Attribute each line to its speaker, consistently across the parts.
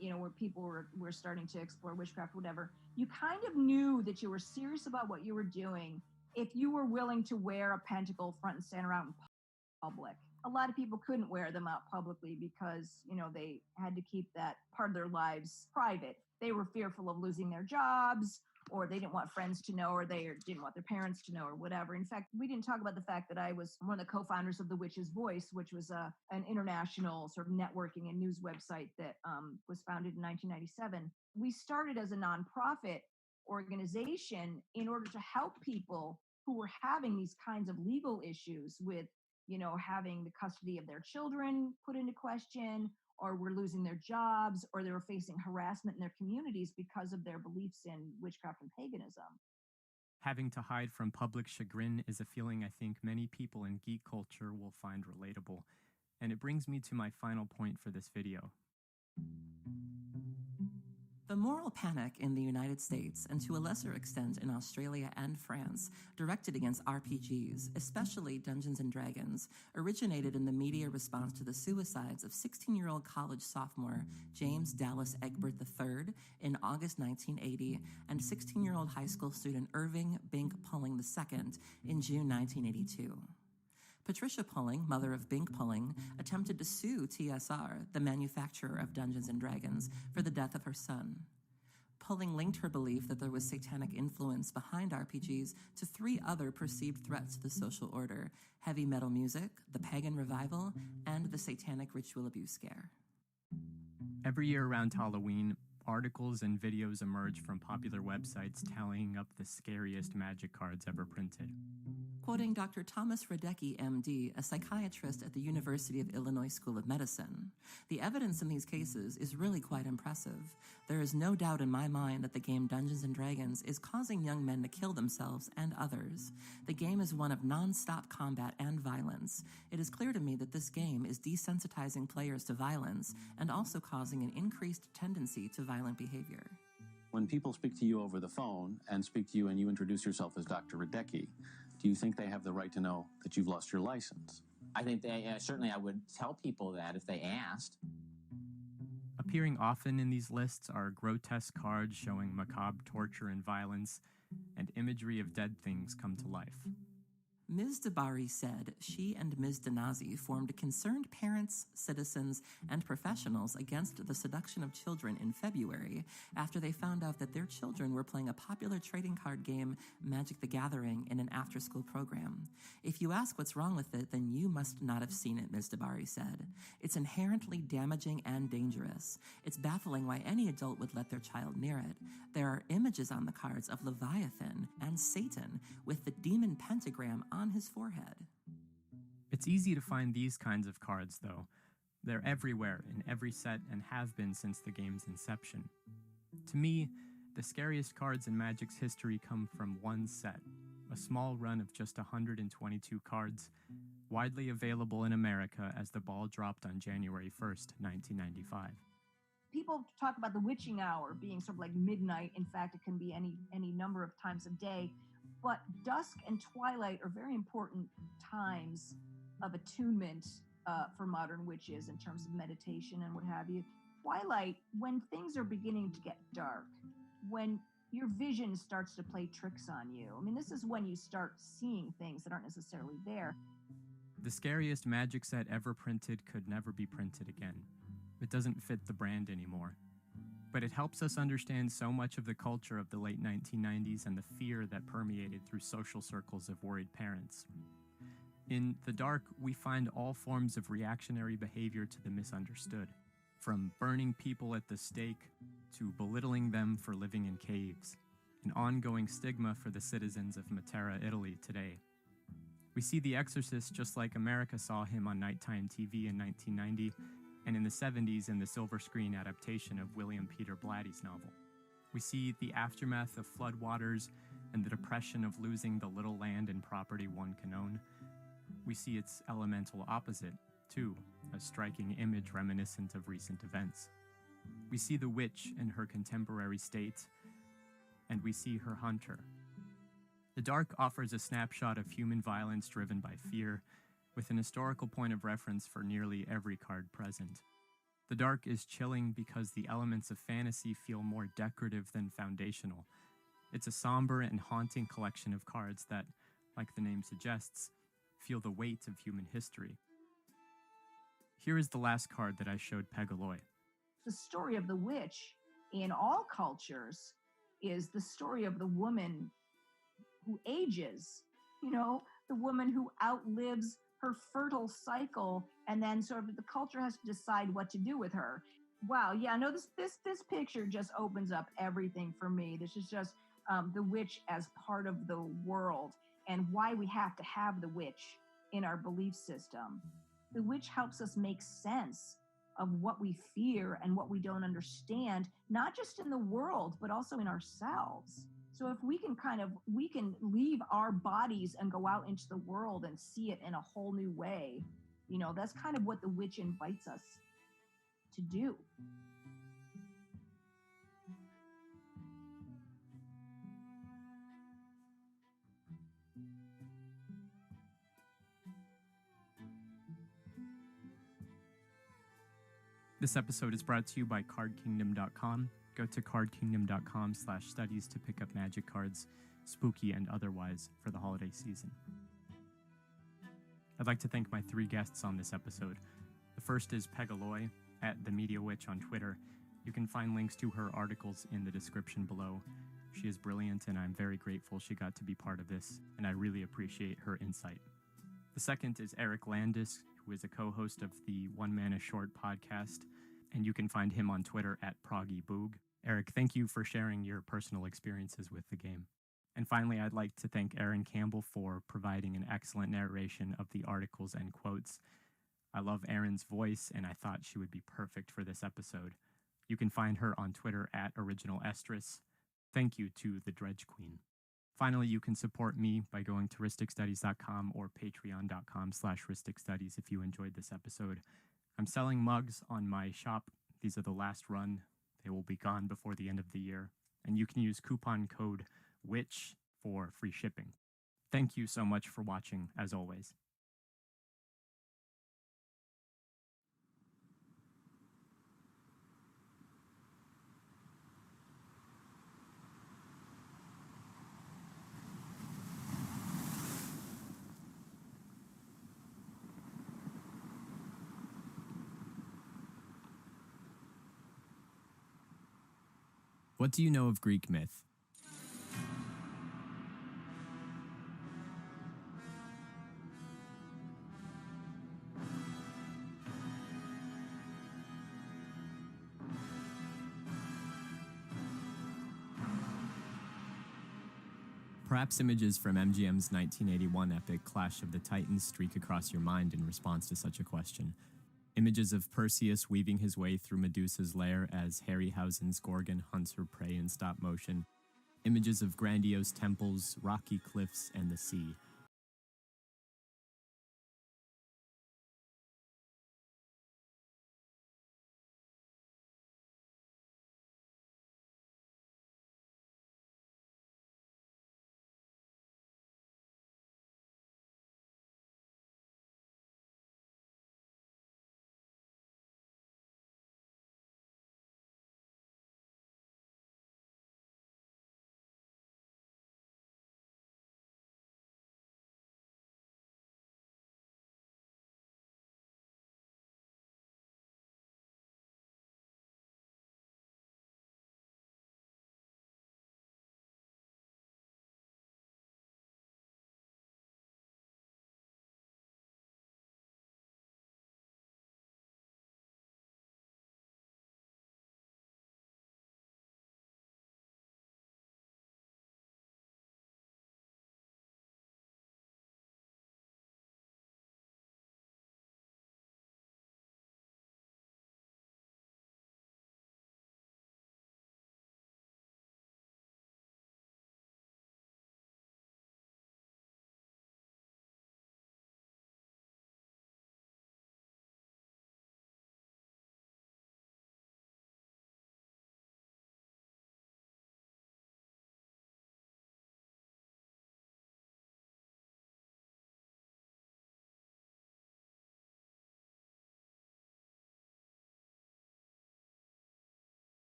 Speaker 1: where people were starting to explore witchcraft, whatever, you kind of knew that you were serious about what you were doing if you were willing to wear a pentacle front and center out in public. A lot of people couldn't wear them out publicly because, they had to keep that part of their lives private. They were fearful of losing their jobs, or they didn't want friends to know, or they didn't want their parents to know, or whatever. In fact, we didn't talk about the fact that I was one of the co-founders of The Witch's Voice, which was an international sort of networking and news website that was founded in 1997. We started as a nonprofit organization in order to help people who were having these kinds of legal issues with, having the custody of their children put into question, or were losing their jobs, or they were facing harassment in their communities because of their beliefs in witchcraft and paganism.
Speaker 2: Having to hide from public chagrin is a feeling I think many people in geek culture will find relatable, and it brings me to my final point for this video.
Speaker 3: The moral panic in the United States, and to a lesser extent in Australia and France, directed against RPGs, especially Dungeons & Dragons, originated in the media response to the suicides of 16-year-old college sophomore James Dallas Egbert III in August 1980 and 16-year-old high school student Irving Bink Pulling II in June 1982. Patricia Pulling, mother of Bink Pulling, attempted to sue TSR, the manufacturer of Dungeons & Dragons, for the death of her son. Pulling linked her belief that there was satanic influence behind RPGs to 3 other perceived threats to the social order: heavy metal music, the pagan revival, and the satanic ritual abuse scare.
Speaker 2: Every year around Halloween, articles and videos emerge from popular websites tallying up the scariest magic cards ever printed.
Speaker 3: Quoting Dr. Thomas Radecki, MD, a psychiatrist at the University of Illinois School of Medicine, the evidence in these cases is really quite impressive. There is no doubt in my mind that the game Dungeons & Dragons is causing young men to kill themselves and others. The game is one of non-stop combat and violence. It is clear to me that this game is desensitizing players to violence and also causing an increased tendency to violent behavior.
Speaker 4: When people speak to you over the phone and speak to you and you introduce yourself as Dr. Radecki, do you think they have the right to know that you've lost your license?
Speaker 5: I think certainly I would tell people that if they asked.
Speaker 2: Appearing often in these lists are grotesque cards showing macabre torture and violence, and imagery of dead things come to life.
Speaker 3: Ms. Dabari said she and Ms. Denazi formed Concerned Parents, Citizens, and Professionals Against the Seduction of Children in February after they found out that their children were playing a popular trading card game, Magic the Gathering, in an after-school program. If you ask what's wrong with it, then you must not have seen it, Ms. Dabari said. It's inherently damaging and dangerous. It's baffling why any adult would let their child near it. There are images on the cards of Leviathan and Satan with the demon pentagram on his forehead.
Speaker 2: It's easy to find these kinds of cards, though. They're everywhere in every set and have been since the game's inception. To me, the scariest cards in Magic's history come from one set, a small run of just 122 cards, widely available in America as the ball dropped on January 1st, 1995.
Speaker 1: People talk about the witching hour being sort of like midnight. In fact, it can be any number of times of day. But dusk and twilight are very important times of attunement for modern witches in terms of meditation and what have you. Twilight, when things are beginning to get dark, when your vision starts to play tricks on you. I mean, this is when you start seeing things that aren't necessarily there.
Speaker 2: The scariest Magic set ever printed could never be printed again. It doesn't fit the brand anymore. But it helps us understand so much of the culture of the late 1990s and the fear that permeated through social circles of worried parents. In The Dark, we find all forms of reactionary behavior to the misunderstood, from burning people at the stake to belittling them for living in caves, an ongoing stigma for the citizens of Matera, Italy today. We see The Exorcist just like America saw him on nighttime TV in 1990, and in the 70s in the silver screen adaptation of William Peter Blatty's novel. We see the aftermath of floodwaters and the depression of losing the little land and property one can own. We see its elemental opposite, too, a striking image reminiscent of recent events. We see the witch in her contemporary state, and we see her hunter. The Dark offers a snapshot of human violence driven by fear, with an historical point of reference for nearly every card present. The dark is chilling because the elements of fantasy feel more decorative than foundational. It's a somber and haunting collection of cards that, like the name suggests, feel the weight of human history. Here is the last card that I showed Pegaloy.
Speaker 1: The story of the witch in all cultures is the story of the woman who ages, the woman who outlives her fertile cycle, and then sort of the culture has to decide what to do with her. Wow, yeah, no, this picture just opens up everything for me. This is just the witch as part of the world and why we have to have the witch in our belief system. The witch helps us make sense of what we fear and what we don't understand, not just in the world, but also in ourselves. So if we can leave our bodies and go out into the world and see it in a whole new way, that's kind of what the witch invites us to do.
Speaker 2: This episode is brought to you by cardkingdom.com. Go to cardkingdom.com/studies to pick up magic cards, spooky and otherwise, for the holiday season. I'd like to thank my 3 guests on this episode. The first is Pegaloy, at The Media Witch on Twitter. You can find links to her articles in the description below. She is brilliant, and I'm very grateful she got to be part of this, and I really appreciate her insight. The second is Eric Landis, who is a co-host of the One Man a Short podcast, and you can find him on Twitter at ProggyBoog. Eric, thank you for sharing your personal experiences with the game. And finally, I'd like to thank Erin Campbell for providing an excellent narration of the articles and quotes. I love Erin's voice, and I thought she would be perfect for this episode. You can find her on Twitter at OriginalEstrus. Thank you to the Dredge Queen. Finally, you can support me by going to risticstudies.com or patreon.com/risticstudies if you enjoyed this episode. I'm selling mugs on my shop. These are the last run. They will be gone before the end of the year. And you can use coupon code WITCH for free shipping. Thank you so much for watching, as always. What do you know of Greek myth? Perhaps images from MGM's 1981 epic Clash of the Titans streak across your mind in response to such a question. Images of Perseus weaving his way through Medusa's lair as Harryhausen's Gorgon hunts her prey in stop motion. Images of grandiose temples, rocky cliffs, and the sea.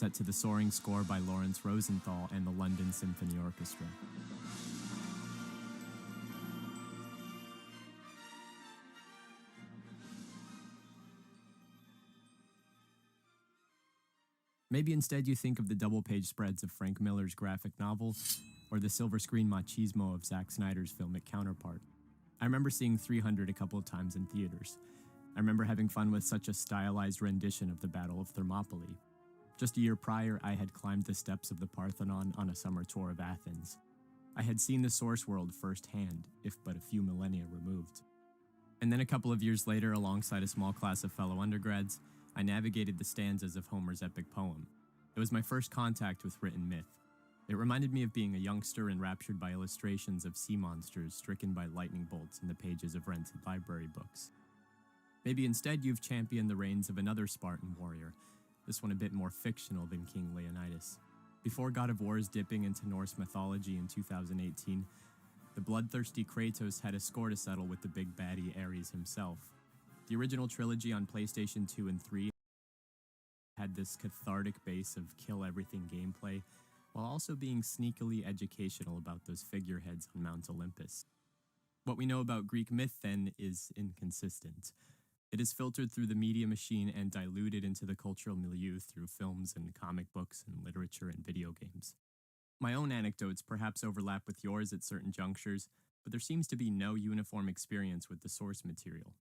Speaker 2: set to the soaring score by Lawrence Rosenthal and the London Symphony Orchestra. Maybe instead you think of the double-page spreads of Frank Miller's graphic novel, or the silver screen machismo of Zack Snyder's filmic counterpart. I remember seeing 300 a couple of times in theaters. I remember having fun with such a stylized rendition of the Battle of Thermopylae. Just a year prior, I had climbed the steps of the Parthenon on a summer tour of Athens. I had seen the source world firsthand, if but a few millennia removed. And then a couple of years later, alongside a small class of fellow undergrads, I navigated the stanzas of Homer's epic poem. It was my first contact with written myth. It reminded me of being a youngster enraptured by illustrations of sea monsters stricken by lightning bolts in the pages of rented library books. Maybe instead you've championed the reigns of another Spartan warrior, this one a bit more fictional than King Leonidas. Before God of War's dipping into Norse mythology in 2018, the bloodthirsty Kratos had a score to settle with the big baddie Ares himself. The original trilogy on PlayStation 2 and 3 had this cathartic base of kill-everything gameplay, while also being sneakily educational about those figureheads on Mount Olympus. What we know about Greek myth, then, is inconsistent. It is filtered through the media machine and diluted into the cultural milieu through films and comic books and literature and video games. My own anecdotes perhaps overlap with yours at certain junctures, but there seems to be no uniform experience with the source material.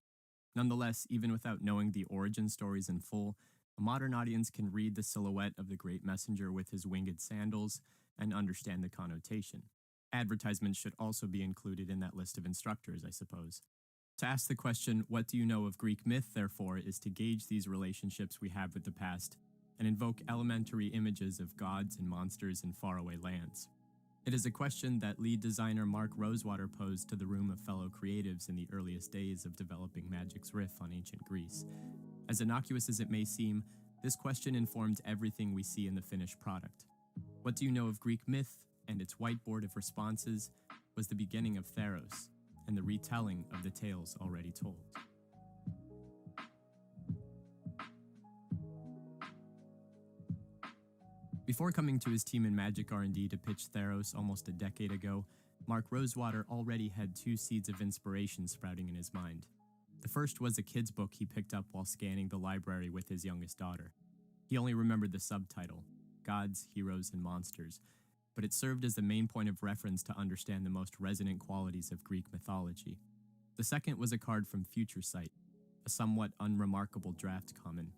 Speaker 2: Nonetheless, even without knowing the origin stories in full, a modern audience can read the silhouette of the great messenger with his winged sandals and understand the connotation. Advertisements should also be included in that list of instructors, I suppose. To ask the question, what do you know of Greek myth, therefore, is to gauge these relationships we have with the past and invoke elementary images of gods and monsters in faraway lands. It is a question that lead designer Mark Rosewater posed to the room of fellow creatives in the earliest days of developing Magic's riff on ancient Greece. As innocuous as it may seem, this question informed everything we see in the finished product. What do you know of Greek myth, and its whiteboard of responses, was the beginning of Theros, and the retelling of the tales already told. Before coming to his team in Magic R&D to pitch Theros almost a decade ago, Mark Rosewater already had two seeds of inspiration sprouting in his mind. The first was a kid's book he picked up while scanning the library with his youngest daughter. He only remembered the subtitle, Gods, Heroes, and Monsters, but it served as the main point of reference to understand the most resonant qualities of Greek mythology. The second was a card from Future Sight, a somewhat unremarkable draft common.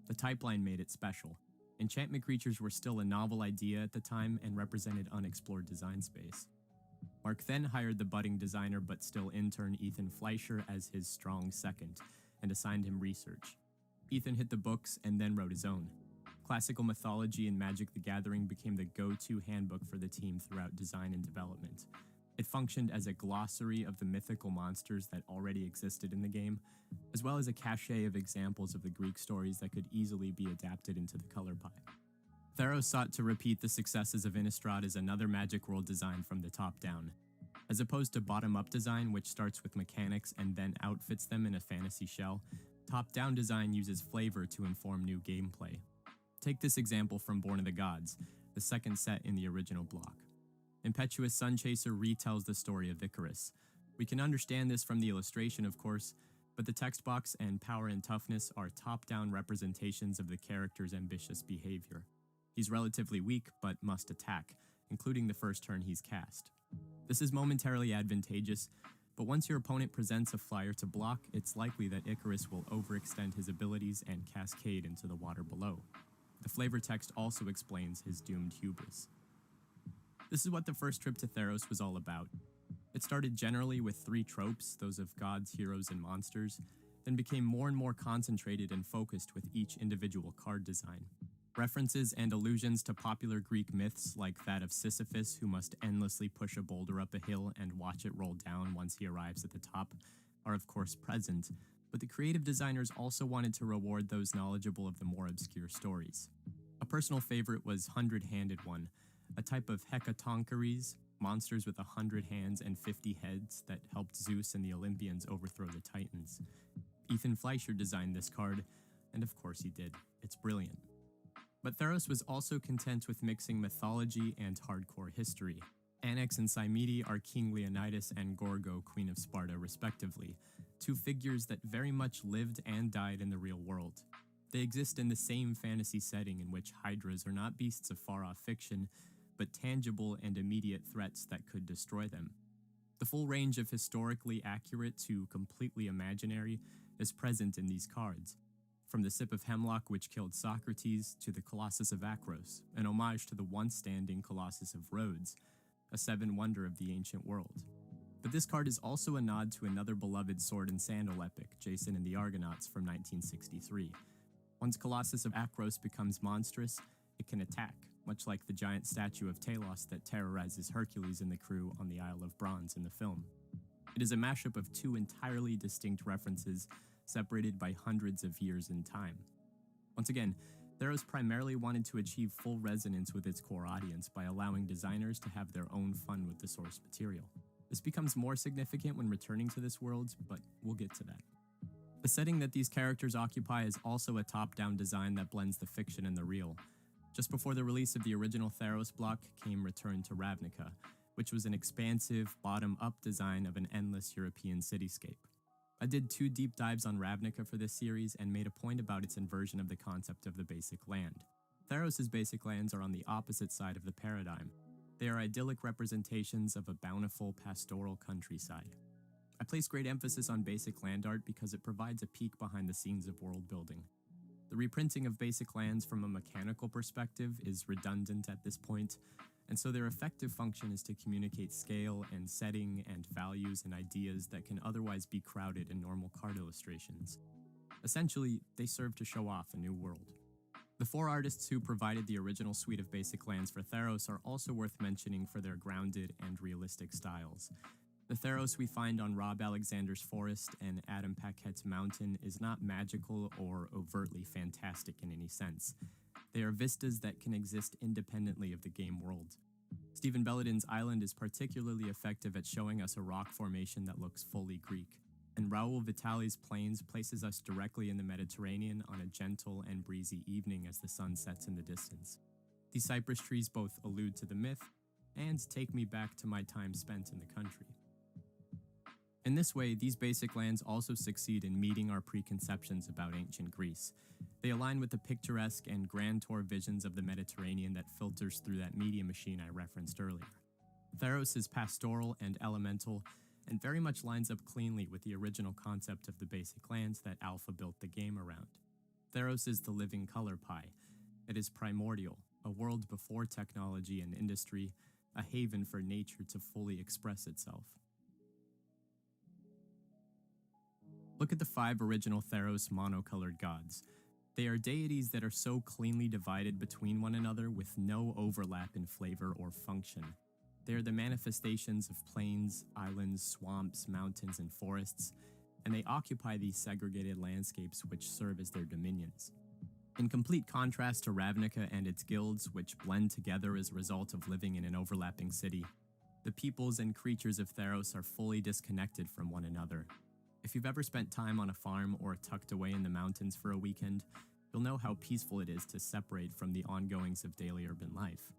Speaker 2: The typeline made it special. Enchantment creatures were still a novel idea at the time and represented unexplored design space. Mark then hired the budding designer but still intern Ethan Fleischer as his strong second and assigned him research. Ethan hit the books and then wrote his own. Classical mythology and Magic the Gathering became the go-to handbook for the team throughout design and development. It functioned as a glossary of the mythical monsters that already existed in the game, as well as a cache of examples of the Greek stories that could easily be adapted into the color pie. Theros sought to repeat the successes of Innistrad as another Magic world design from the top down. As opposed to bottom-up design, which starts with mechanics and then outfits them in a fantasy shell, top-down design uses flavor to inform new gameplay. Take this example from Born of the Gods, the second set in the original block. Impetuous Sunchaser retells the story of Icarus. We can understand this from the illustration, of course, but the text box and power and toughness are top-down representations of the character's ambitious behavior. He's relatively weak, but must attack, including the first turn he's cast. This is momentarily advantageous, but once your opponent presents a flyer to block, it's likely that Icarus will overextend his abilities and cascade into the water below. The flavor text also explains his doomed hubris. This is what the first trip to Theros was all about. It started generally with 3 tropes, those of gods, heroes, and monsters, then became more and more concentrated and focused with each individual card design. References and allusions to popular Greek myths like that of Sisyphus, who must endlessly push a boulder up a hill and watch it roll down once he arrives at the top, are of course present, but the creative designers also wanted to reward those knowledgeable of the more obscure stories. A personal favorite was Hundred-Handed One, a type of hecatoncheires, monsters with 100 hands and 50 heads that helped Zeus and the Olympians overthrow the Titans. Ethan Fleischer designed this card, and of course he did. It's brilliant. But Theros was also content with mixing mythology and hardcore history. Anax and Cymede are King Leonidas and Gorgo, Queen of Sparta, respectively, two figures that very much lived and died in the real world. They exist in the same fantasy setting in which hydras are not beasts of far-off fiction, but tangible and immediate threats that could destroy them. The full range of historically accurate to completely imaginary is present in these cards, from the sip of hemlock which killed Socrates to the Colossus of Akros, an homage to the once-standing Colossus of Rhodes, a seven wonder of the ancient world. But this card is also a nod to another beloved sword and sandal epic, Jason and the Argonauts from 1963. Once Colossus of Akros becomes monstrous, it can attack, much like the giant statue of Talos that terrorizes Hercules and the crew on the Isle of Bronze in the film. It is a mashup of two entirely distinct references separated by hundreds of years in time. Once again, Theros primarily wanted to achieve full resonance with its core audience by allowing designers to have their own fun with the source material. This becomes more significant when returning to this world, but we'll get to that. The setting that these characters occupy is also a top-down design that blends the fiction and the real. Just before the release of the original Theros block came Return to Ravnica, which was an expansive, bottom-up design of an endless European cityscape. I did 2 deep dives on Ravnica for this series and made a point about its inversion of the concept of the basic land. Theros' basic lands are on the opposite side of the paradigm. They are idyllic representations of a bountiful pastoral countryside. I place great emphasis on basic land art because it provides a peek behind the scenes of world building. The reprinting of basic lands from a mechanical perspective is redundant at this point, and so their effective function is to communicate scale and setting and values and ideas that can otherwise be crowded in normal card illustrations. Essentially, they serve to show off a new world. The 4 artists who provided the original suite of basic lands for Theros are also worth mentioning for their grounded and realistic styles. The Theros we find on Rob Alexander's Forest and Adam Paquette's Mountain is not magical or overtly fantastic in any sense. They are vistas that can exist independently of the game world. Stephen Belladin's Island is particularly effective at showing us a rock formation that looks fully Greek, and Raoul Vitali's Plains places us directly in the Mediterranean on a gentle and breezy evening as the sun sets in the distance. These cypress trees both allude to the myth and take me back to my time spent in the country. In this way, these basic lands also succeed in meeting our preconceptions about ancient Greece. They align with the picturesque and grand tour visions of the Mediterranean that filters through that media machine I referenced earlier. Theros is pastoral and elemental, and very much lines up cleanly with the original concept of the basic lands that Alpha built the game around. Theros is the living color pie. It is primordial, a world before technology and industry, a haven for nature to fully express itself. Look at the 5 original Theros monocolored gods. They are deities that are so cleanly divided between one another with no overlap in flavor or function. They are the manifestations of plains, islands, swamps, mountains, and forests, and they occupy these segregated landscapes which serve as their dominions. In complete contrast to Ravnica and its guilds, which blend together as a result of living in an overlapping city, the peoples and creatures of Theros are fully disconnected from one another. If you've ever spent time on a farm or tucked away in the mountains for a weekend, you'll know how peaceful it is to separate from the ongoings of daily urban life.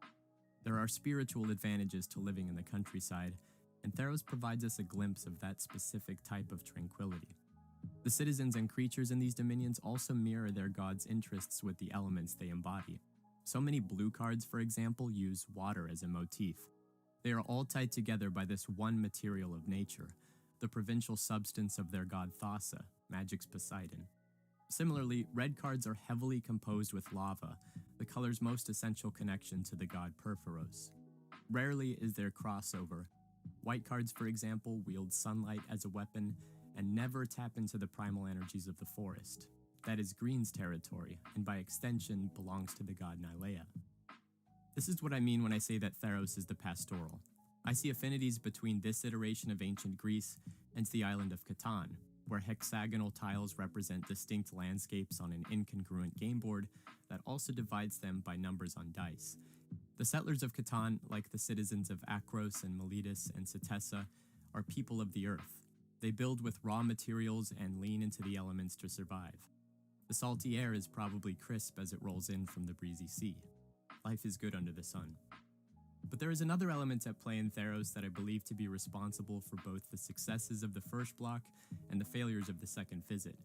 Speaker 2: There are spiritual advantages to living in the countryside, and Theros provides us a glimpse of that specific type of tranquility. The citizens and creatures in these dominions also mirror their gods' interests with the elements they embody. So many blue cards, for example, use water as a motif. They are all tied together by this one material of nature, the provincial substance of their god Thassa, magic's Poseidon. Similarly, red cards are heavily composed with lava, the color's most essential connection to the god Perphoros. Rarely is there crossover. White cards, for example, wield sunlight as a weapon and never tap into the primal energies of the forest. That is green's territory, and by extension belongs to the god Nylea. This is what I mean when I say that Theros is the pastoral. I see affinities between this iteration of ancient Greece and the island of Catan, where hexagonal tiles represent distinct landscapes on an incongruent game board that also divides them by numbers on dice. The settlers of Catan, like the citizens of Akros and Miletus and Cetessa, are people of the earth. They build with raw materials and lean into the elements to survive. The salty air is probably crisp as it rolls in from the breezy sea. Life is good under the sun. But there is another element at play in Theros that I believe to be responsible for both the successes of the first block and the failures of the second visit.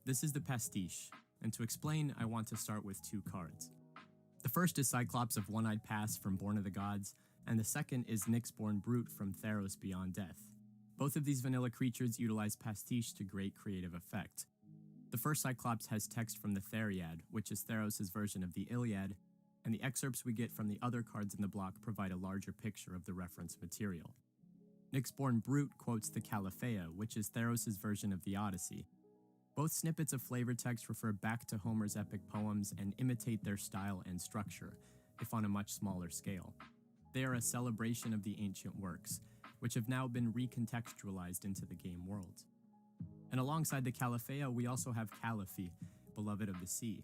Speaker 2: This is the pastiche, and to explain, I want to start with two cards. The first is Cyclops of One-Eyed Pass from Born of the Gods, and the second is Nyxborn Brute from Theros Beyond Death. Both of these vanilla creatures utilize pastiche to great creative effect. The first Cyclops has text from the Theriad, which is Theros' version of the Iliad, and the excerpts we get from the other cards in the block provide a larger picture of the reference material. Nyxborn Brute quotes the Caliphaea, which is Theros' version of the Odyssey. Both snippets of flavor text refer back to Homer's epic poems and imitate their style and structure, if on a much smaller scale. They are a celebration of the ancient works, which have now been recontextualized into the game world. And alongside the Caliphaea, we also have Caliphe, beloved of the sea.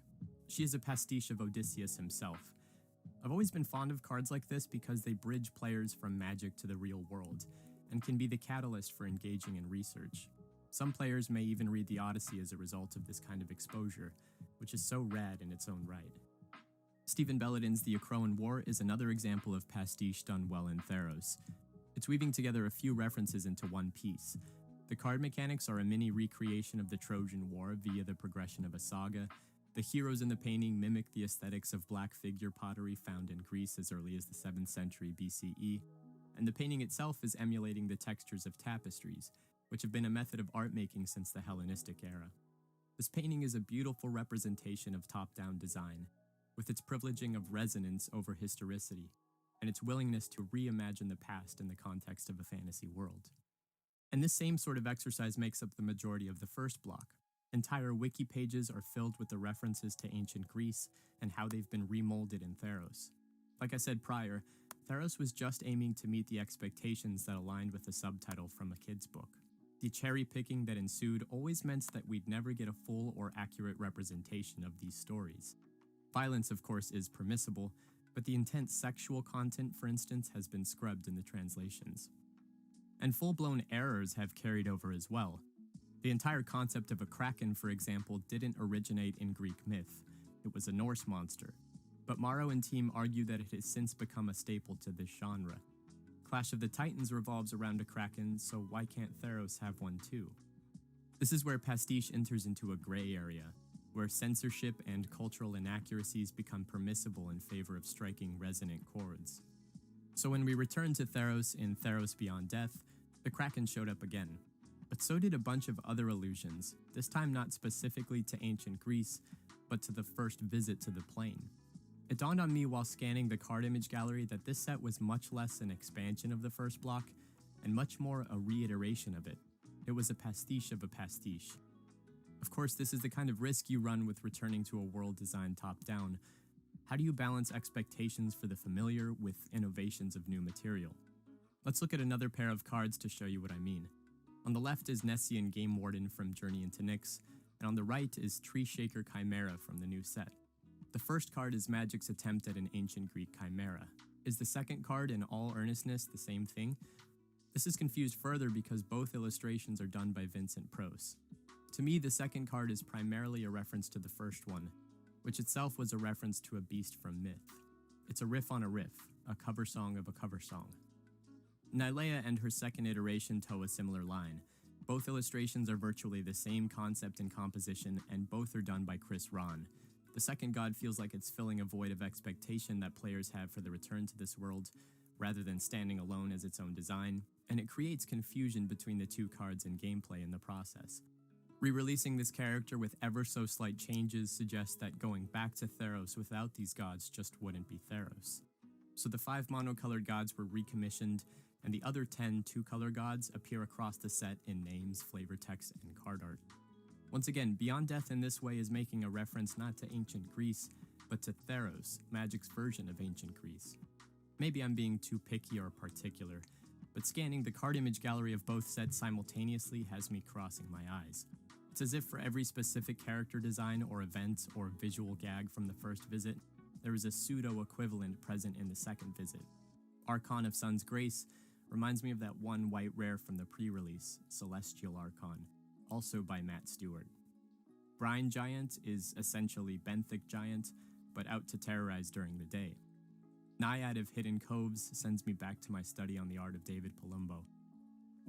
Speaker 2: She is a pastiche of Odysseus himself. I've always been fond of cards like this because they bridge players from Magic to the real world, and can be the catalyst for engaging in research. Some players may even read the Odyssey as a result of this kind of exposure, which is so rad in its own right. Stephen Belladin's The Acroan War is another example of pastiche done well in Theros. It's weaving together a few references into one piece. The card mechanics are a mini recreation of the Trojan War via the progression of a saga. The heroes in the painting mimic the aesthetics of black figure pottery found in Greece as early as the 7th century BCE, and the painting itself is emulating the textures of tapestries, which have been a method of art making since the Hellenistic era. This painting is a beautiful representation of top-down design, with its privileging of resonance over historicity, and its willingness to reimagine the past in the context of a fantasy world. And this same sort of exercise makes up the majority of the first block. Entire wiki pages are filled with the references to ancient Greece and how they've been remolded in Theros. Like I said prior, Theros was just aiming to meet the expectations that aligned with the subtitle from a kid's book. The cherry-picking that ensued always meant that we'd never get a full or accurate representation of these stories. Violence, of course, is permissible, but the intense sexual content, for instance, has been scrubbed in the translations. And full-blown errors have carried over as well. The entire concept of a kraken, for example, didn't originate in Greek myth. It was a Norse monster. But Morrow and team argue that it has since become a staple to this genre. Clash of the Titans revolves around a kraken, so why can't Theros have one too? This is where pastiche enters into a gray area, where censorship and cultural inaccuracies become permissible in favor of striking resonant chords. So when we return to Theros in Theros Beyond Death, the kraken showed up again. But so did a bunch of other allusions, this time not specifically to ancient Greece, but to the first visit to the plane. It dawned on me while scanning the card image gallery that this set was much less an expansion of the first block, and much more a reiteration of it. It was a pastiche of a pastiche. Of course, this is the kind of risk you run with returning to a world designed top-down. How do you balance expectations for the familiar with innovations of new material? Let's look at another pair of cards to show you what I mean. On the left is Nessian Game Warden from Journey into Nyx, and on the right is Tree Shaker Chimera from the new set. The first card is Magic's attempt at an ancient Greek chimera. Is the second card, in all earnestness, the same thing? This is confused further because both illustrations are done by Vincent Prose. To me, the second card is primarily a reference to the first one, which itself was a reference to a beast from myth. It's a riff on a riff, a cover song of a cover song. Nylea and her second iteration toe a similar line. Both illustrations are virtually the same concept and composition, and both are done by Chris Ron. The second god feels like it's filling a void of expectation that players have for the return to this world, rather than standing alone as its own design, and it creates confusion between the two cards and gameplay in the process. Re-releasing this character with ever so slight changes suggests that going back to Theros without these gods just wouldn't be Theros. So the 5 monocolored gods were recommissioned, and the other 10 two-color gods appear across the set in names, flavor text, and card art. Once again, Beyond Death in this way is making a reference not to ancient Greece, but to Theros, Magic's version of ancient Greece. Maybe I'm being too picky or particular, but scanning the card image gallery of both sets simultaneously has me crossing my eyes. It's as if for every specific character design or event or visual gag from the first visit, there is a pseudo-equivalent present in the second visit. Archon of Sun's Grace reminds me of that one white rare from the pre-release, Celestial Archon, also by Matt Stewart. Brine Giant is essentially benthic giant, but out to terrorize during the day. Naiad of Hidden Coves sends me back to my study on the art of David Palumbo.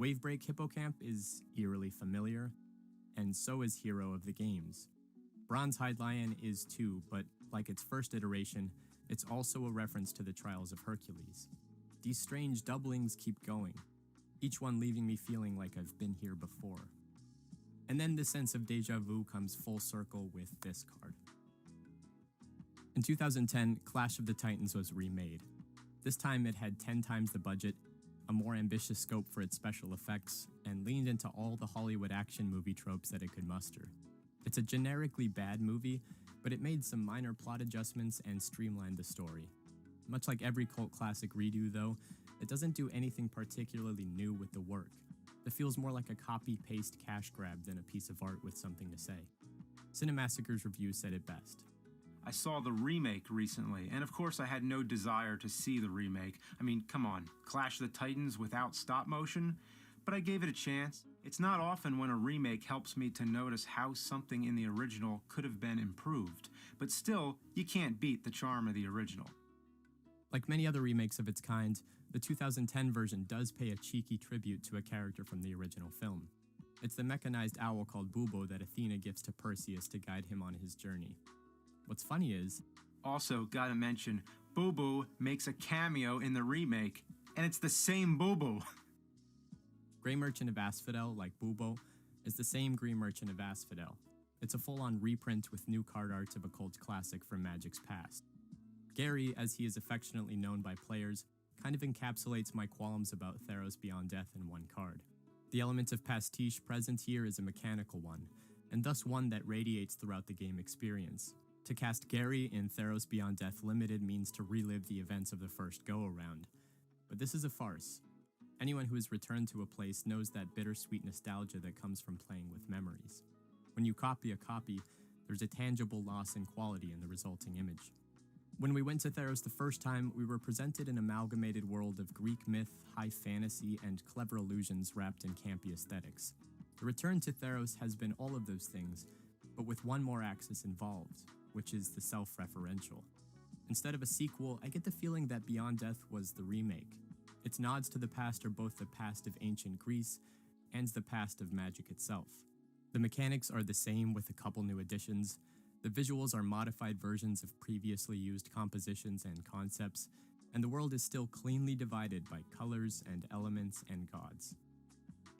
Speaker 2: Wavebreak Hippocamp is eerily familiar, and so is Hero of the Games. Bronzehide Lion is too, but like its first iteration, it's also a reference to the Trials of Hercules. These strange doublings keep going, each one leaving me feeling like I've been here before. And then the sense of deja vu comes full circle with this card. In 2010, Clash of the Titans was remade. This time it had 10 times the budget, a more ambitious scope for its special effects, and leaned into all the Hollywood action movie tropes that it could muster. It's a generically bad movie, but it made some minor plot adjustments and streamlined the story. Much like every cult classic redo, though, it doesn't do anything particularly new with the work. It feels more like a copy-paste cash grab than a piece of art with something to say. Cinemassacre's review said it best.
Speaker 6: I saw the remake recently, and of course I had no desire to see the remake. I mean, come on, Clash of the Titans without stop motion? But I gave it a chance. It's not often when a remake helps me to notice how something in the original could have been improved, but still, you can't beat the charm of the original.
Speaker 2: Like many other remakes of its kind, the 2010 version does pay a cheeky tribute to a character from the original film. It's the mechanized owl called Bubo that Athena gives to Perseus to guide him on his journey. What's funny is,
Speaker 6: also gotta mention, Boo Boo makes a cameo in the remake, and it's the same Boo Boo.
Speaker 2: Grey Merchant of Asphodel, like Bubo, is the same Green Merchant of Asphodel. It's a full-on reprint with new card art of a cult classic from Magic's past. Gary, as he is affectionately known by players, kind of encapsulates my qualms about Theros Beyond Death in one card. The element of pastiche present here is a mechanical one, and thus one that radiates throughout the game experience. To cast Gary in Theros Beyond Death Limited means to relive the events of the first go-around. But this is a farce. Anyone who has returned to a place knows that bittersweet nostalgia that comes from playing with memories. When you copy a copy, there's a tangible loss in quality in the resulting image. When we went to Theros the first time, we were presented an amalgamated world of Greek myth, high fantasy, and clever illusions wrapped in campy aesthetics. The return to Theros has been all of those things, but with one more axis involved, which is the self-referential. Instead of a sequel, I get the feeling that Beyond Death was the remake. Its nods to the past are both the past of ancient Greece and the past of Magic itself. The mechanics are the same with a couple new additions. The visuals are modified versions of previously used compositions and concepts, and the world is still cleanly divided by colors and elements and gods.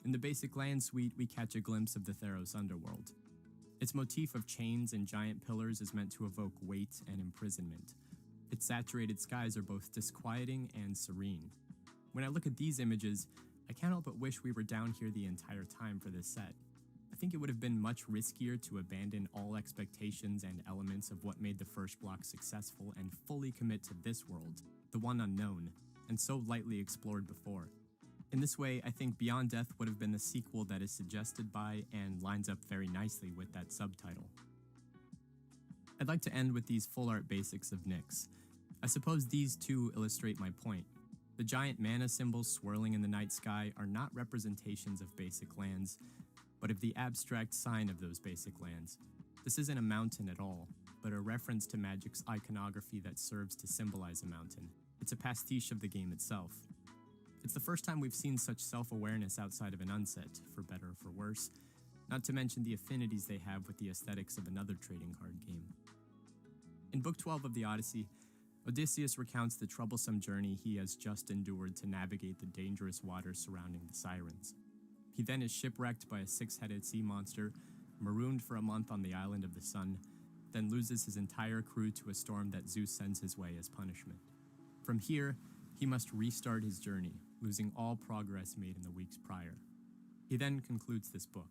Speaker 2: In the basic land suite, we catch a glimpse of the Theros underworld. Its motif of chains and giant pillars is meant to evoke weight and imprisonment. Its saturated skies are both disquieting and serene. When I look at these images, I can't help but wish we were down here the entire time for this set. I think it would have been much riskier to abandon all expectations and elements of what made the first block successful and fully commit to this world, the one unknown, and so lightly explored before. In this way, I think Beyond Death would have been the sequel that is suggested by and lines up very nicely with that subtitle. I'd like to end with these full art basics of Nyx. I suppose these too illustrate my point. The giant mana symbols swirling in the night sky are not representations of basic lands, but of the abstract sign of those basic lands. This isn't a mountain at all, but a reference to Magic's iconography that serves to symbolize a mountain. It's a pastiche of the game itself. It's the first time we've seen such self-awareness outside of an unset, for better or for worse, not to mention the affinities they have with the aesthetics of another trading card game. In Book 12 of the Odyssey, Odysseus recounts the troublesome journey he has just endured to navigate the dangerous waters surrounding the Sirens. He then is shipwrecked by a six-headed sea monster, marooned for a month on the island of the sun, then loses his entire crew to a storm that Zeus sends his way as punishment. From here, he must restart his journey, losing all progress made in the weeks prior. He then concludes this book.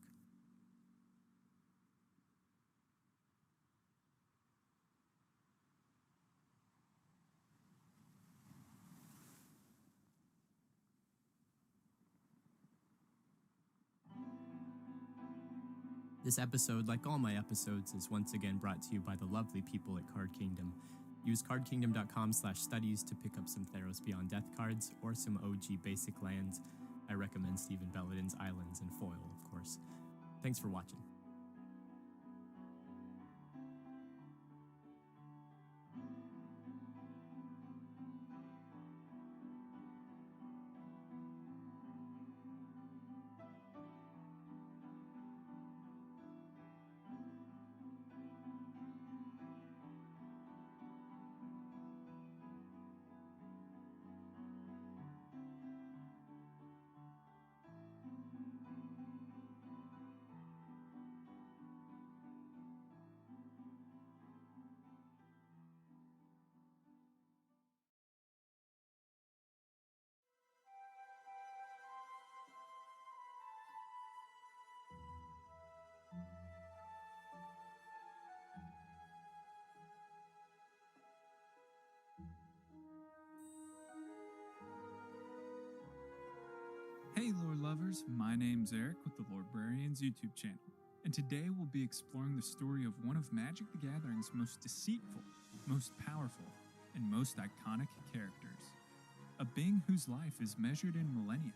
Speaker 2: This episode, like all my episodes, is once again brought to you by the lovely people at Card Kingdom. Use cardkingdom.com/studies to pick up some Theros Beyond Death cards or some OG basic lands. I recommend Stephen Belladin's Islands and Foil, of course. Thanks for watching.
Speaker 7: lovers, my name's Eric with the Librarians YouTube channel, and today we'll be exploring the story of one of Magic the Gathering's most deceitful, most powerful, and most iconic characters. A being whose life is measured in millennia,